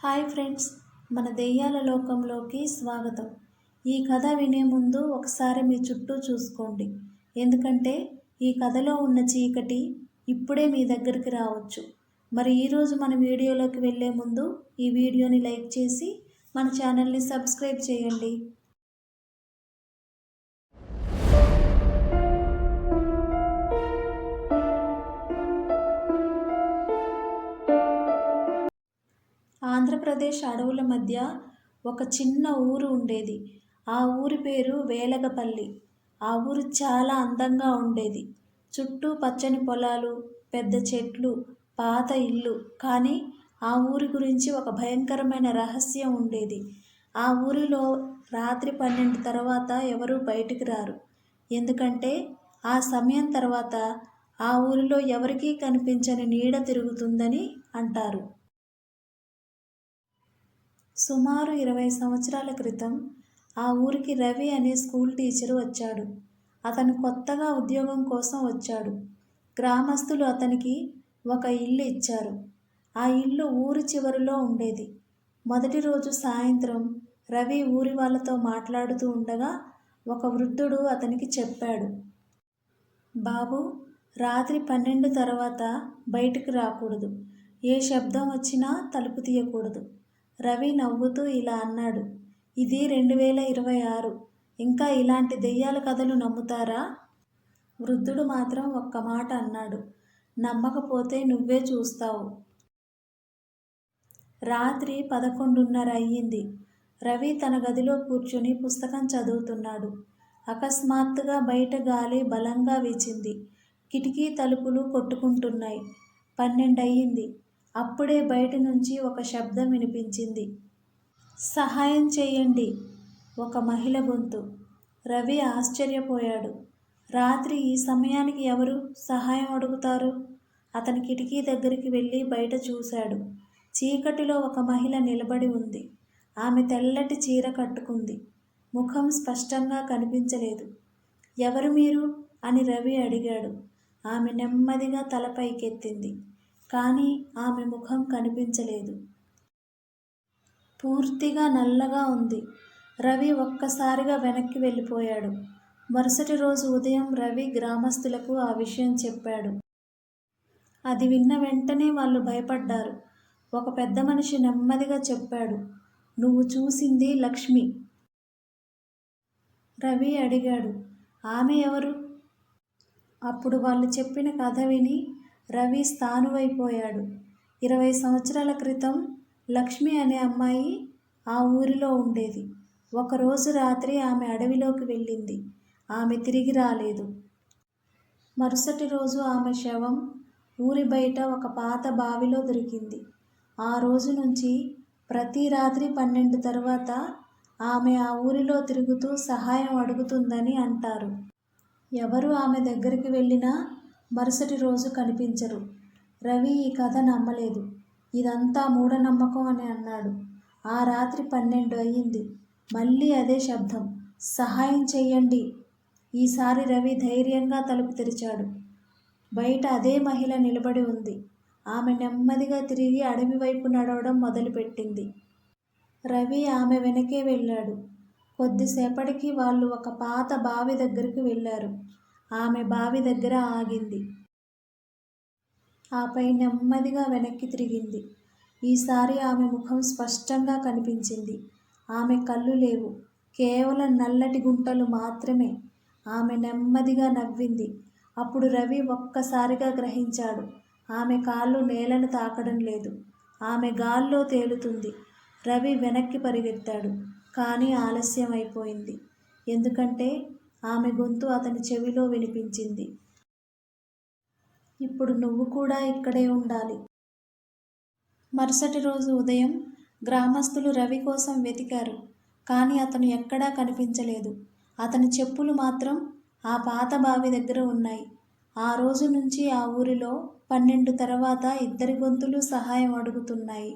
Hi friends, మన దెయ్యాల లోకంలోకి స్వాగతం. ఈ కథ వినే ముందు ఒకసారి మీ చుట్టూ చూసుకోండి. ఎందుకంటే ఈ కథలో ఉన్న చీకటి ఇప్పుడే మీ దగ్గరికి రావచ్చు. మరి ఈరోజు మన వీడియోలోకి వెళ్ళే ముందు ఈ వీడియోని లైక్ చేసి మన ఛానల్ని సబ్స్క్రైబ్ చేయండి. ఆంధ్రప్రదేశ్ అడవుల మధ్య ఒక చిన్న ఊరు ఉండేది. ఆ ఊరి పేరు వేలగపల్లి. ఆ ఊరు చాలా అందంగా ఉండేది. చుట్టూ పచ్చని పొలాలు, పెద్ద చెట్లు, పాత ఇల్లు. కానీ ఆ ఊరి గురించి ఒక భయంకరమైన రహస్యం ఉండేది. ఆ ఊరిలో రాత్రి 12 తర్వాత ఎవరూ బయటికి రారు. ఎందుకంటే ఆ సమయం తర్వాత ఆ ఊరిలో ఎవరికీ కనిపించని నీడ తిరుగుతుందని అంటారు. సుమారు 20 సంవత్సరాల క్రితం ఆ ఊరికి రవి అనే స్కూల్ టీచరు వచ్చాడు. అతను కొత్తగా ఉద్యోగం కోసం వచ్చాడు. గ్రామస్తులు అతనికి ఒక ఇల్లు ఇచ్చారు. ఆ ఇల్లు ఊరి చివరిలో ఉండేది. మొదటి రోజు సాయంత్రం రవి ఊరి వాళ్ళతో మాట్లాడుతూ ఉండగా ఒక వృద్ధుడు అతనికి చెప్పాడు, బాబు, రాత్రి 12 తర్వాత బయటికి రాకూడదు. ఏ శబ్దం వచ్చినా తలుపు తీయకూడదు. రవి నవ్వుతూ ఇలా అన్నాడు, ఇది 2026. ఇంకా ఇలాంటి దెయ్యాల కథలు నమ్ముతారా? వృద్ధుడు మాత్రం ఒక్క మాట అన్నాడు, నమ్మకపోతే నువ్వే చూస్తావు. రాత్రి 11:30 అయ్యింది. రవి తన గదిలో కూర్చుని పుస్తకం చదువుతున్నాడు. అకస్మాత్తుగా బయట గాలి బలంగా వీచింది. కిటికీ తలుపులు కొట్టుకుంటున్నాయి. 12 అయ్యింది. అప్పుడే బయట నుంచి ఒక శబ్దం వినిపించింది. సహాయం చేయండి, ఒక మహిళ గొంతు. రవి ఆశ్చర్యపోయాడు. రాత్రి ఈ సమయానికి ఎవరు సహాయం అడుగుతారు? అతని కిటికీ దగ్గరికి వెళ్ళి బయట చూశాడు. చీకటిలో ఒక మహిళ నిలబడి ఉంది. ఆమె తెల్లటి చీర కట్టుకుంది. ముఖం స్పష్టంగా కనిపించలేదు. ఎవరు మీరు అని రవి అడిగాడు. ఆమె నెమ్మదిగా తల పైకెత్తింది. కానీ ఆమె ముఖం కనిపించలేదు. పూర్తిగా నల్లగా ఉంది. రవి ఒక్కసారిగా వెనక్కి వెళ్ళిపోయాడు. మరుసటి రోజు ఉదయం రవి గ్రామస్తులకు ఆ విషయం చెప్పాడు. అది విన్న వెంటనే వాళ్ళు భయపడ్డారు. ఒక పెద్ద మనిషి నెమ్మదిగా చెప్పాడు, నువ్వు చూసింది లక్ష్మి. రవి అడిగాడు, ఆమె ఎవరు? అప్పుడు వాళ్ళు చెప్పిన కథ విని రవి స్థాణువైపోయాడు. 20 సంవత్సరాల క్రితం లక్ష్మి అనే అమ్మాయి ఆ ఊరిలో ఉండేది. ఒకరోజు రాత్రి ఆమె అడవిలోకి వెళ్ళింది. ఆమె తిరిగి రాలేదు. మరుసటి రోజు ఆమె శవం ఊరి బయట ఒక పాత బావిలో దొరికింది. ఆ రోజు నుంచి ప్రతి రాత్రి 12 తర్వాత ఆమె ఆ ఊరిలో తిరుగుతూ సహాయం అడుగుతుందని అంటారు. ఎవరు ఆమె దగ్గరికి వెళ్ళినా మరుసటి రోజు కనిపించరు. రవి ఈ కథ నమ్మలేదు. ఇదంతా మూఢనమ్మకం అని అన్నాడు. ఆ రాత్రి 12 అయ్యింది. మళ్ళీ అదే శబ్దం, సహాయం చెయ్యండి. ఈసారి రవి ధైర్యంగా తలుపు తెరిచాడు. బయట అదే మహిళ నిలబడి ఉంది. ఆమె నెమ్మదిగా తిరిగి అడవి వైపు నడవడం మొదలుపెట్టింది. రవి ఆమె వెనకే వెళ్ళాడు. కొద్దిసేపటికి వాళ్ళు ఒక పాత బావి దగ్గరికి వెళ్ళారు. ఆమె బావి దగ్గర ఆగింది. ఆపై నెమ్మదిగా వెనక్కి తిరిగింది. ఈసారి ఆమె ముఖం స్పష్టంగా కనిపించింది. ఆమె కళ్ళు లేవు, కేవలం నల్లటి గుంటలు మాత్రమే. ఆమె నెమ్మదిగా నవ్వింది. అప్పుడు రవి ఒక్కసారిగా గ్రహించాడు, ఆమె కాళ్ళు నేలను తాకడం లేదు. ఆమె గాల్లో తేలుతుంది. రవి వెనక్కి పరిగెత్తాడు. కానీ ఆలస్యం అయిపోయింది. ఎందుకంటే ఆమె గొంతు అతని చెవిలో వినిపించింది, ఇప్పుడు నువ్వు కూడా ఇక్కడే ఉండాలి. మరుసటి రోజు ఉదయం గ్రామస్తులు రవి కోసం వెతికారు. కానీ అతను ఎక్కడా కనిపించలేదు. అతని చెప్పులు మాత్రం ఆ పాత బావి దగ్గర ఉన్నాయి. ఆ రోజు నుంచి ఆ ఊరిలో 12 తర్వాత 2 గొంతులు సహాయం అడుగుతున్నాయి.